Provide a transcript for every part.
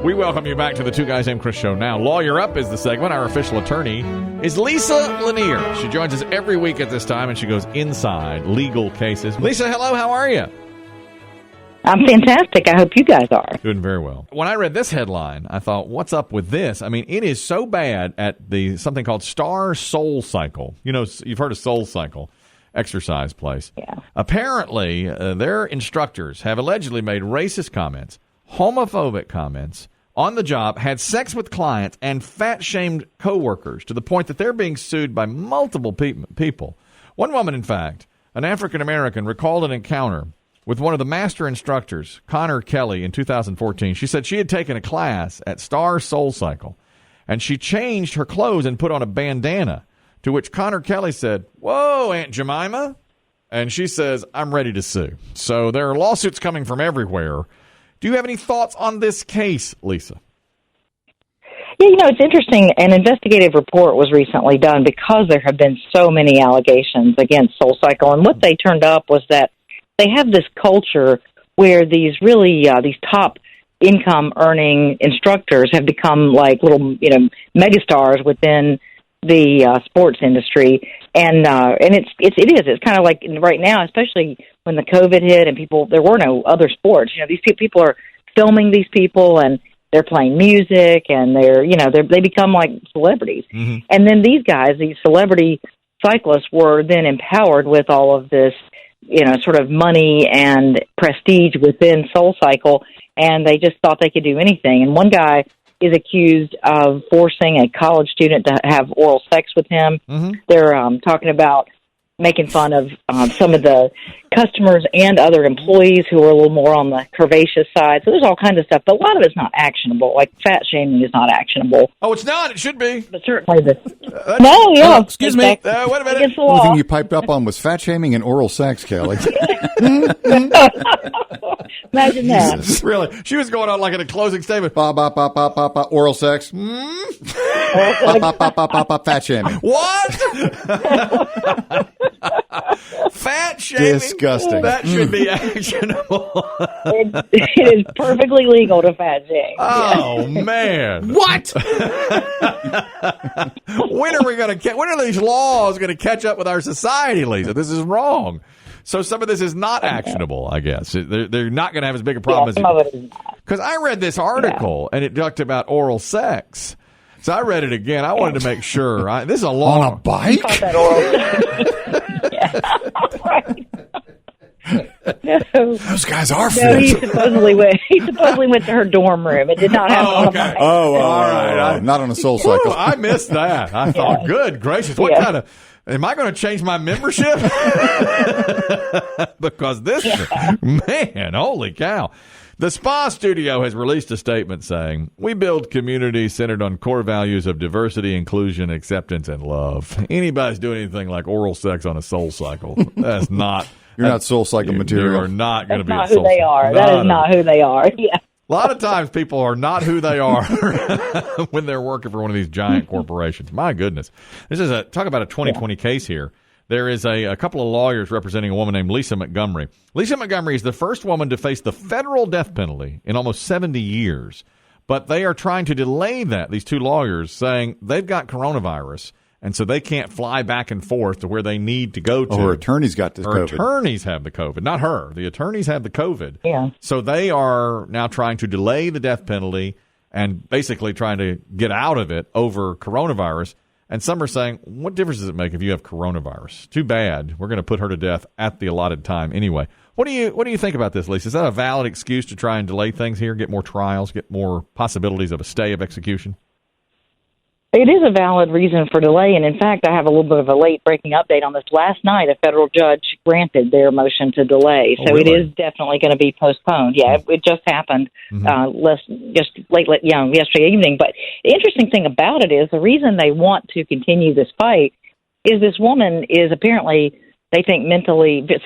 We welcome you back to the Two Guys Named Chris show. Now, Lawyer Up is the segment. Our official attorney is Lisa Lanier. She joins us every week at this time, and she goes inside legal cases. Lisa, hello. How are you? I'm fantastic. I hope you guys are. Doing very well. When I read this headline, I thought, what's up with this? I mean, it is so bad at something called Star Soul Cycle. You know, you've heard of Soul Cycle, exercise place. Yeah. Apparently, their instructors have allegedly made racist comments, homophobic comments on the job, had sex with clients, and fat-shamed coworkers to the point that they're being sued by multiple people. One woman, in fact, an African-American, recalled an encounter with one of the master instructors, Connor Kelly, in 2014. She said she had taken a class at Star Soul Cycle, and she changed her clothes and put on a bandana, to which Connor Kelly said, "Whoa, Aunt Jemima." And she says, "I'm ready to sue." So there are lawsuits coming from everywhere. Do you have any thoughts on this case, Lisa? Yeah, it's interesting. An investigative report was recently done because there have been so many allegations against Soul Cycle. And what they turned up was that they have this culture where these top income earning instructors have become like little, megastars within the sports industry. And it's kind of like right now, especially when the COVID hit and there were no other sports. These people are filming these people and they're playing music and they become like celebrities. Mm-hmm. And then these guys, these celebrity cyclists, were then empowered with all of this, sort of money and prestige within Soul Cycle, and they just thought they could do anything. And one guy is accused of forcing a college student to have oral sex with him. Mm-hmm. They're talking about making fun of some of the customers and other employees who are a little more on the curvaceous side. So there's all kinds of stuff, but a lot of it's not actionable. Like fat shaming is not actionable. Oh, it's not? It should be. But certainly excuse me. Wait a minute. The only thing you piped up on was fat shaming and oral sex, Kelly. Imagine that. Jesus. Really? She was going on like in a closing statement. Oral sex. Fat shaming. What? Fat shaming? Disgusting. That should be actionable. It is perfectly legal to fat shame. Oh, man. What? When are these laws going to catch up with our society, Lisa? This is wrong. So some of this is not actionable, I guess. They're not going to have as big a problem as because I read this article and it talked about oral sex. So I read it again. I wanted to make sure. This is a long... On a bike? No. Those guys are fit. No, he supposedly went to her dorm room. It did not happen on a bike. All right. Not on a Soul Cycle. I missed that. I thought, good gracious, what kind of... Am I going to change my membership? Because this, man, holy cow. The Spa Studio has released a statement saying, "We build communities centered on core values of diversity, inclusion, acceptance, and love." Anybody's doing anything like oral sex on a Soul Cycle, that's not... You're not Soul Cycle material. You're not going to be a Soul Cycle. That's not who they are. That is not who they are. Yeah. A lot of times people are not who they are when they're working for one of these giant corporations. My goodness. This is talk about a 2020 case here. There is a couple of lawyers representing a woman named Lisa Montgomery. Lisa Montgomery is the first woman to face the federal death penalty in almost 70 years. But they are trying to delay that, these two lawyers, saying they've got coronavirus, and so they can't fly back and forth to where they need to go to. Her attorneys got the COVID. Her attorneys have the COVID, not her. The attorneys have the COVID. Yeah. So they are now trying to delay the death penalty and basically trying to get out of it over coronavirus. And some are saying, what difference does it make if you have coronavirus? Too bad. We're going to put her to death at the allotted time anyway. What do you think about this, Lisa? Is that a valid excuse to try and delay things here, get more trials, get more possibilities of a stay of execution? It is a valid reason for delay, and in fact, I have a little bit of a late-breaking update on this. Last night, a federal judge granted their motion to delay, so really? It is definitely going to be postponed. Yeah, it just happened yesterday evening. But the interesting thing about it is the reason they want to continue this fight is this woman is apparently, they think,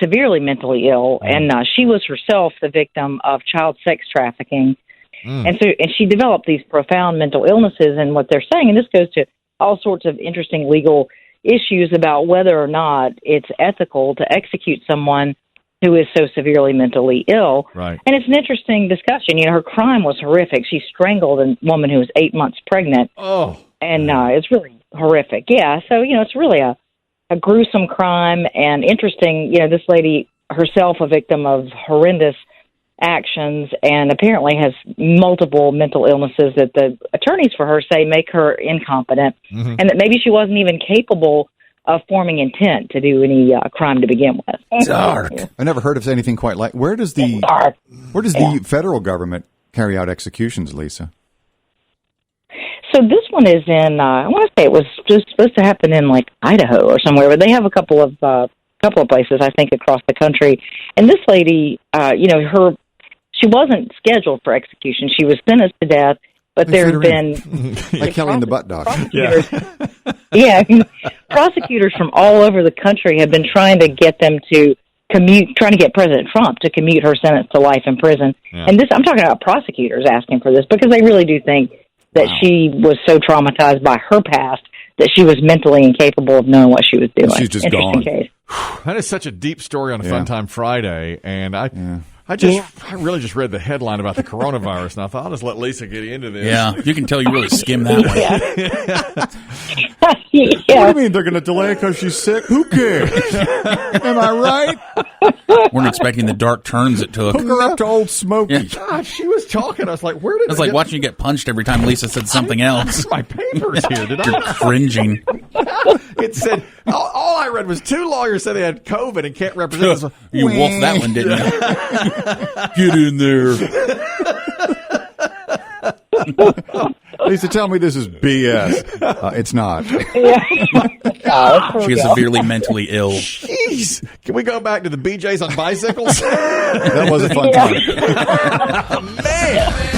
severely mentally ill, and she was herself the victim of child sex trafficking. And she developed these profound mental illnesses, and what they're saying, and this goes to all sorts of interesting legal issues about whether or not it's ethical to execute someone who is so severely mentally ill. Right. And it's an interesting discussion. Her crime was horrific. She strangled a woman who was 8 months pregnant. Oh. And it's really horrific. Yeah, so, it's really a gruesome crime and interesting. This lady herself a victim of horrendous actions and apparently has multiple mental illnesses that the attorneys for her say make her incompetent, and that maybe she wasn't even capable of forming intent to do any crime to begin with. Dark. I never heard of anything quite like. Where does the federal government carry out executions, Lisa? So this one is in. I want to say it was just supposed to happen in like Idaho or somewhere, but they have a couple of places I think across the country. And this lady, she wasn't scheduled for execution. She was sentenced to death. But there have been like Kelly and the Butt Dog. Prosecutors from all over the country have been trying to get them to trying to get President Trump to commute her sentence to life in prison. Yeah. And I'm talking about prosecutors asking for this because they really do think that she was so traumatized by her past that she was mentally incapable of knowing what she was doing. She's just gone. Case. That is such a deep story on a Fun Time Friday, and I really just read the headline about the coronavirus, and I thought I'll just let Lisa get into this. Yeah, you can tell you really skimmed that one. What do you mean they're going to delay it because she's sick? Who cares? Am I right? Weren't expecting the dark turns it took. Hook her up to Old Smoky. Yeah. God, she was talking. I was like, where did it was like watching you get punched every time Lisa said something else. My papers here. Did You're cringing. It said, all I read was 2 lawyers said they had COVID and can't represent us. You wolfed that one, didn't you? Get in there. Lisa, tell me this is BS. It's not. She is severely mentally ill. Jeez. Can we go back to the BJs on bicycles? That was a fun time. Man.